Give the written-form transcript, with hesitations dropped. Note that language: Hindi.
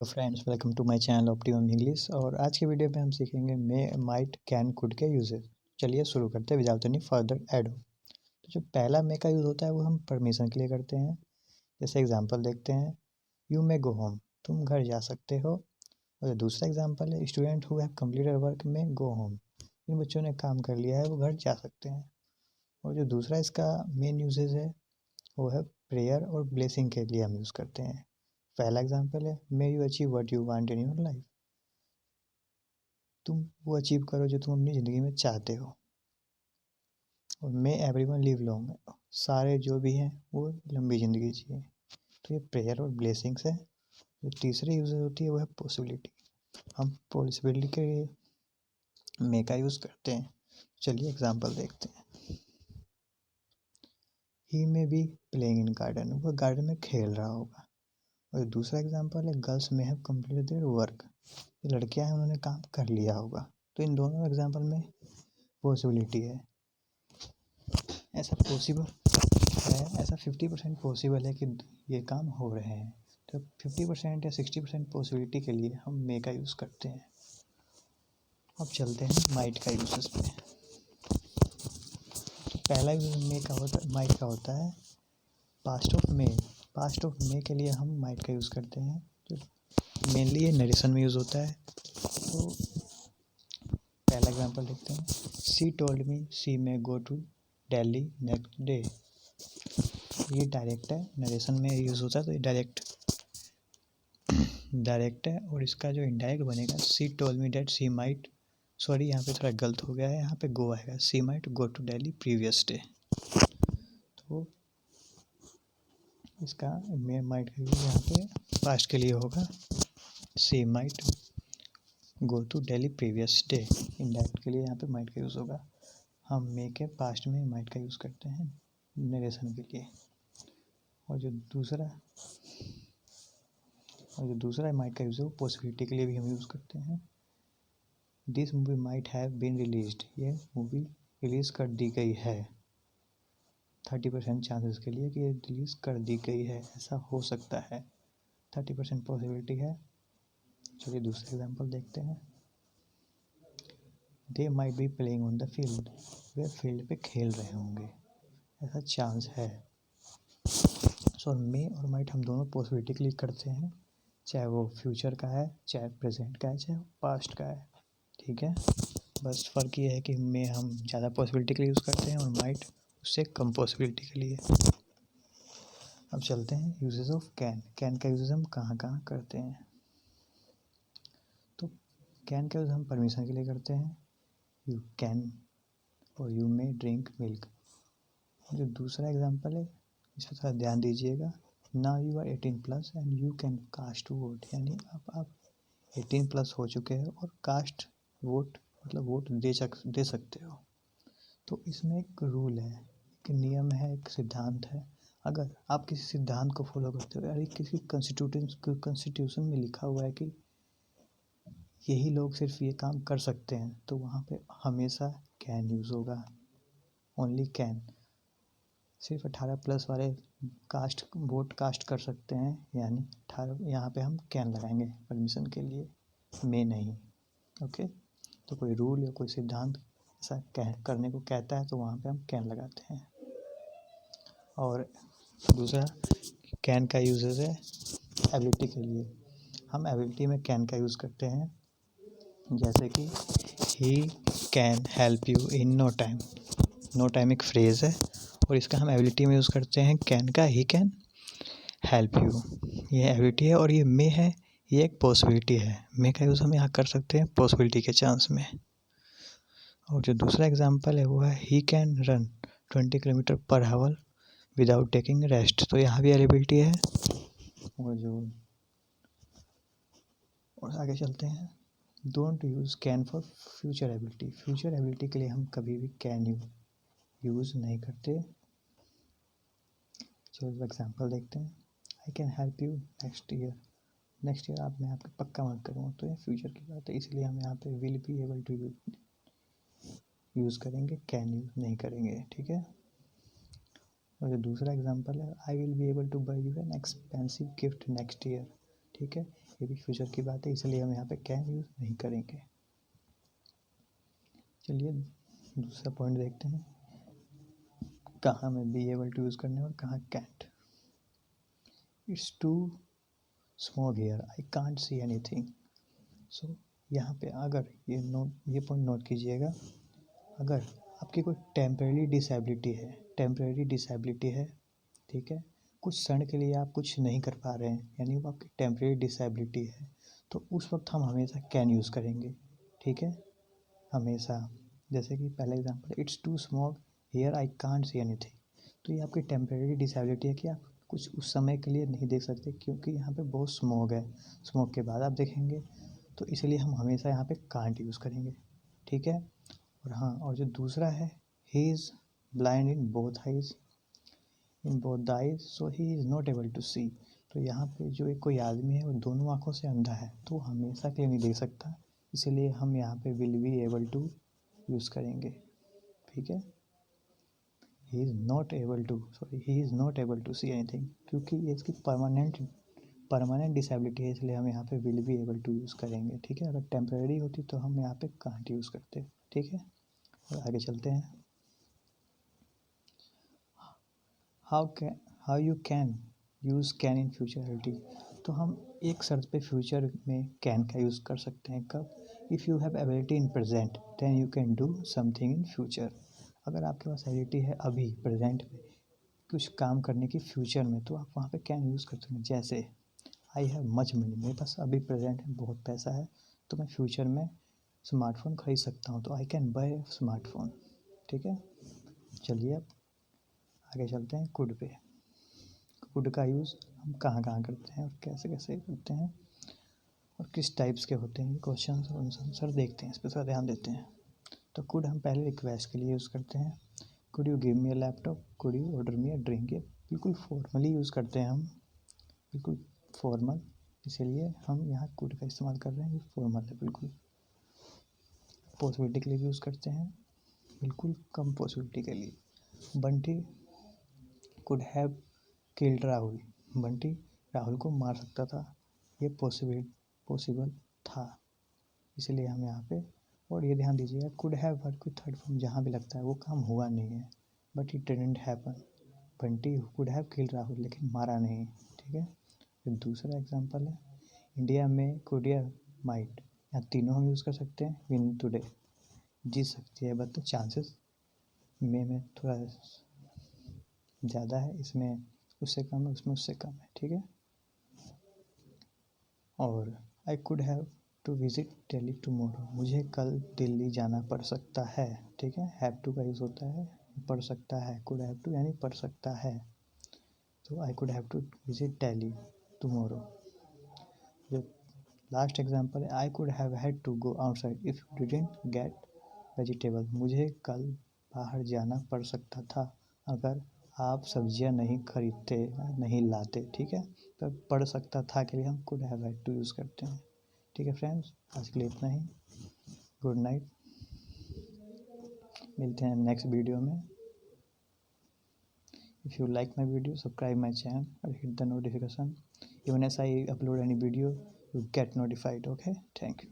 तो friends, welcome to my channel optimum English. और आज के वीडियो में हम सीखेंगे मे, माइट, कैन, कुड के यूजेस। चलिए शुरू करते हैं विदाउट एनी फर्दर एडो। तो जो पहला मे का यूज़ होता है वो हम परमिशन के लिए करते हैं। जैसे एग्जांपल देखते हैं, यू मे गो होम, तुम घर जा सकते हो। और जो दूसरा एग्जांपल है, student who have completed work में गो होम, इन बच्चों ने काम कर लिया है वो घर जा सकते हैं। और जो दूसरा इसका मेन यूजेज है वो है प्रेयर और ब्लेसिंग के लिए हम यूज़ करते हैं। पहला एग्जांपल है, may you achieve what you want in your life, तुम वो अचीव करो जो तुम अपनी ज़िंदगी में चाहते हो। और मे एवरीवन लिव लॉन्ग, सारे जो भी हैं वो लंबी ज़िंदगी जिए। तो ये प्रेयर और ब्लेसिंग्स है। जो तीसरी यूज़ होती है वो है पॉसिबिलिटी। हम पॉसिबिलिटी के लिए मे का यूज़ करते हैं। चलिए एग्जांपल देखते हैं। He may be playing in garden, वो गार्डन में खेल रहा होगा। और दूसरा एग्जांपल है, गर्ल्स में हैव कंप्लीटेड देयर वर्क, लड़कियां हैं उन्होंने काम कर लिया होगा। तो इन दोनों एग्जांपल में पॉसिबिलिटी है। ऐसा पॉसिबल है, ऐसा 50% पॉसिबल है कि ये काम हो रहे हैं। तो 50% या 60% पॉसिबिलिटी के लिए हम मे का यूज़ करते हैं। अब चलते हैं माइट का यूज़ पे। तो पहला यूज़ मे का होता, माइट का होता है past of May. Past of May के लिए हम माइट का यूज़ करते हैं। तो मेनली ये नरेशन में यूज़ होता है। तो पहला एग्जांपल देखते हैं, she told me she may go to Delhi next day. ये डायरेक्ट है, नरेशन में यूज़ होता है तो ये डायरेक्ट है। और इसका जो इनडायरेक्ट बनेगा, she told me that she might, sorry यहाँ पे थोड़ा गलत हो गया है, यहाँ पे गो आएगा, she might go to Delhi previous day. तो इसका मे माइट का यूज़ यहाँ पे पास्ट के लिए होगा, she might go to Delhi previous day. Indirect के लिए यहाँ पे माइट का यूज़ होगा। हम मे के पास्ट में माइट का यूज़ करते हैं नरेशन के लिए। और जो दूसरा माइट का यूज़ है वो पॉसिबिलिटी के लिए भी हम यूज़ करते हैं। This movie might have been released, ये मूवी रिलीज़ कर दी गई है। 30% चांसेस के लिए कि ये रिलीज़ कर दी गई है, ऐसा हो सकता है। 30% पॉसिबिलिटी है। चलिए दूसरा एग्जांपल देखते हैं, they might be playing on the field, way field पे खेल रहे होंगे, ऐसा चांस है। सो मे और माइट हम दोनों पॉसिबिलिटी के लिए करते हैं, चाहे वो फ्यूचर का है, चाहे प्रेजेंट का है, चाहे पास्ट का है। ठीक है, बस फ़र्क ये है कि मे हम ज़्यादा पॉसिबिलिटी के लिए यूज़ करते हैं और माइट उससे कम पॉसिबिलिटी के लिए। अब चलते हैं यूजेस ऑफ कैन। कैन का यूज़ हम कहाँ कहाँ करते हैं। तो कैन का यूज़ हम परमिशन के लिए करते हैं, यू कैन और यू मे ड्रिंक मिल्क। जो दूसरा एग्जांपल है इस पर थोड़ा ध्यान दीजिएगा, now you are 18+ and you can cast vote, यानी अब आप 18+ हो चुके हैं और कास्ट वोट मतलब वोट दे सकते हो। तो इसमें एक रूल है, एक नियम है, एक सिद्धांत है। अगर आप किसी सिद्धांत को फॉलो करते हो, यानी किसी कॉन्स्टिट्यूशन में लिखा हुआ है कि यही लोग सिर्फ ये काम कर सकते हैं, तो वहाँ पे हमेशा कैन यूज़ होगा, ओनली कैन। सिर्फ 18+ वाले वोट कास्ट कर सकते हैं, यानी 18, यहाँ पे हम कैन लगाएंगे परमिशन के लिए, मे नहीं। ओके, तो कोई रूल या कोई सिद्धांत ऐसा करने को कहता है तो वहाँ पे हम कैन लगाते हैं। और दूसरा कैन का यूजेस है एबिलिटी के लिए। हम एबिलिटी में कैन का यूज़ करते हैं, जैसे कि he can help you in no time. No time एक फ्रेज़ है और इसका हम एबिलिटी में यूज़ करते हैं कैन का, ही कैन हेल्प यू। ये एबिलिटी है और ये मे है, ये एक पॉसिबिलिटी है। मे का यूज़ हम यहाँ कर सकते हैं पॉसिबिलिटी के चांस में। और जो दूसरा एग्जांपल है वो है, he can run 20 kilometre per hour without taking rest. तो यहाँ भी एबिलिटी है। और आगे चलते हैं, don't use can for future ability. Future ability के लिए हम कभी भी कैन यूज़ नहीं करते। चलो एग्जांपल देखते हैं, I can help you next year. Next year मैं आपको पक्का मत करूँगा, तो ये फ्यूचर की बात है, इसलिए हम यहाँ पे will be able to use करेंगे, कैन यूज़ नहीं करेंगे। ठीक है, और जो दूसरा एग्जांपल है, I will be able to buy you an expensive gift next year. ठीक है, ये भी फ्यूचर की बात है, इसलिए हम यहाँ पे कैन यूज़ नहीं करेंगे। चलिए दूसरा पॉइंट देखते हैं, कहाँ में बी एबल टू यूज़ करने और कहाँ can't. It's too smog here, I can't see anything. So यहाँ पे अगर ये पॉइंट नोट कीजिएगा, अगर आपकी कोई टेम्परेरी डिसेबिलिटी है, ठीक है, कुछ क्षण के लिए आप कुछ नहीं कर पा रहे हैं, यानी वो आपकी टेम्परेरी डिसेबिलिटी है, तो उस वक्त हम हमेशा कैन यूज़ करेंगे, ठीक है, हमेशा। जैसे कि पहला example, it's too smog here I can't see anything. तो ये आपकी टेम्परेरी डिसेबिलिटी है कि आप कुछ उस समय के लिए नहीं देख सकते, क्योंकि यहाँ पे बहुत स्मॉग है, स्मॉग के बाद आप देखेंगे, तो इसलिए हम हमेशा यहाँ पे कांट यूज़ करेंगे, ठीक है। और हाँ, और जो दूसरा है, he is blind in both eyes, so he is not able to see. तो यहाँ पे जो एक कोई आदमी है वो दोनों आँखों से अंधा है, तो हमेशा के लिए नहीं देख सकता, इसलिए हम यहाँ पे will be able to use करेंगे, ठीक है। He is not able to see anything, क्योंकि ये इसकी परमानेंट डिसेबिलिटी है, इसलिए हम यहाँ पे will be able to use करेंगे, ठीक है। अगर टेम्परेरी होती तो हम यहाँ पे कांट यूज़ करते, ठीक है। और आगे चलते हैं, how you can use can in futurity. तो हम एक शर्त पे फ्यूचर में कैन का यूज़ कर सकते हैं, कब, if you have ability in present then you can do something in future. अगर आपके पास एबिलिटी है अभी प्रेजेंट में कुछ काम करने की फ्यूचर में, तो आप वहाँ पे कैन यूज़ कर सकते हैं। जैसे आई हैव मच मनी, मेरे पास अभी प्रेजेंट में बहुत पैसा है, तो मैं फ्यूचर में स्मार्टफोन खरीद सकता हूँ, तो आई कैन बाय स्मार्टफोन, ठीक है। चलिए अब आगे चलते हैं कुड पे। कुड का यूज़ हम कहाँ कहाँ करते हैं और कैसे कैसे करते हैं और किस टाइप्स के होते हैं, ये क्वेश्चन और आंसर देखते हैं, इस पर थोड़ा ध्यान देते हैं। तो कुड हम पहले रिक्वेस्ट के लिए यूज़ करते हैं, could you give me a laptop, could you order me a drink. ये बिल्कुल फॉर्मली यूज़ करते हैं हम, बिल्कुल फॉर्मल, इसीलिए हम यहाँ कुड का इस्तेमाल कर रहे हैं, ये फॉर्मल है बिल्कुल। पॉसिबिलिटी के लिए भी यूज़ करते हैं, बिल्कुल कम पॉसिबिलिटी के लिए। Bunty could have killed Rahul, Bunty Rahul को मार सकता था, ये पॉसिबल था, इसलिए हम यहाँ पे। और ये ध्यान दीजिएगा, कुड हैव वर्ड कोई थर्ड फॉर्म जहाँ भी लगता है वो काम हुआ नहीं है, but it didn't happen. Bunty could have killed Rahul, लेकिन मारा नहीं, ठीक है। फिर दूसरा एग्जांपल है, इंडिया में कुड या माइट, यहाँ तीनों हम यूज़ कर सकते हैं। विन टुडे, जीत सकती है, बट चांसेस में थोड़ा ज़्यादा है, इसमें उससे कम है, उसमें उससे कम है, ठीक है। और I could have to visit Delhi tomorrow, मुझे कल दिल्ली जाना पड़ सकता है, ठीक है। हैव टू का यूज़ होता है पढ़ सकता है, कुड हैव टू यानी पढ़ सकता है, तो I could have to visit Delhi tomorrow. जो लास्ट एग्जांपल है, I could have had to go outside if you didn't get vegetable, मुझे कल बाहर जाना पड़ सकता था अगर आप सब्जियां नहीं खरीदते, नहीं लाते, ठीक है। तो पढ़ सकता था के लिए हम could have had to use करते हैं, ठीक है फ्रेंड्स। आज के लिए इतना ही, गुड नाइट, मिलते हैं नेक्स्ट वीडियो में। If you like my video, subscribe my channel और hit the notification, even as I upload any video you get notified, okay, thank you।